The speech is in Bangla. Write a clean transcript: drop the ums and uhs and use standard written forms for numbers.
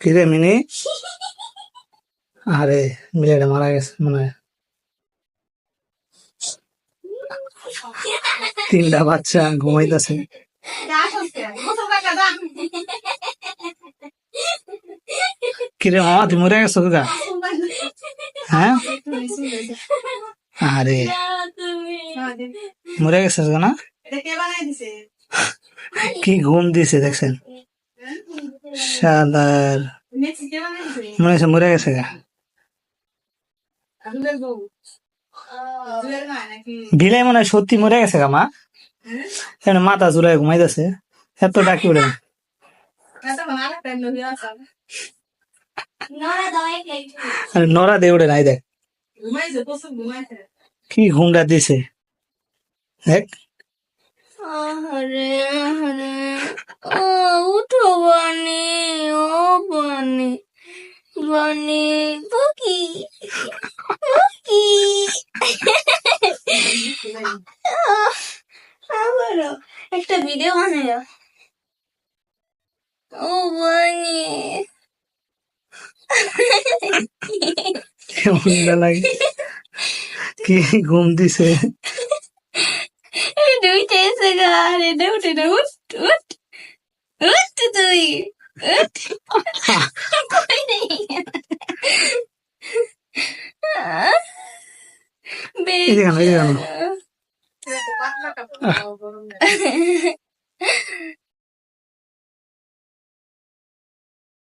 কিরে মিনি, আরে মিলেটা মারা গেছে মনে হয়। 3টা বাচ্চা ঘুমাইতেছে। কিরে মামা তুই মরে গেছো গা? হ্যাঁ, আরে মরে গেছিস না? কি ঘুম দিছে দেখছেন? শালার মনে হচ্ছে মরে গেছে গা। বিলাই মনে হয় সত্যি মরে গেছে গা মা। মাথা জুড়ায় ঘুমাইতেছে, এত ডাকি উঠে। আরে নড়া দিয়ে উঠে নাই, দেখ কি ঘুমটা দিছে দেখ। উঠো বানি, ও বানি, বানি বুকি বুকি। আবারও একটা ভিডিও বানাইও। ও বানি কেমন লাগে, কি ঘুম দিছে। দুইটা এসে গা, রে উঠে না, উঠ উঠ উঠ তুই উঠ। কই নেই এই যে কেন, এই যে কেন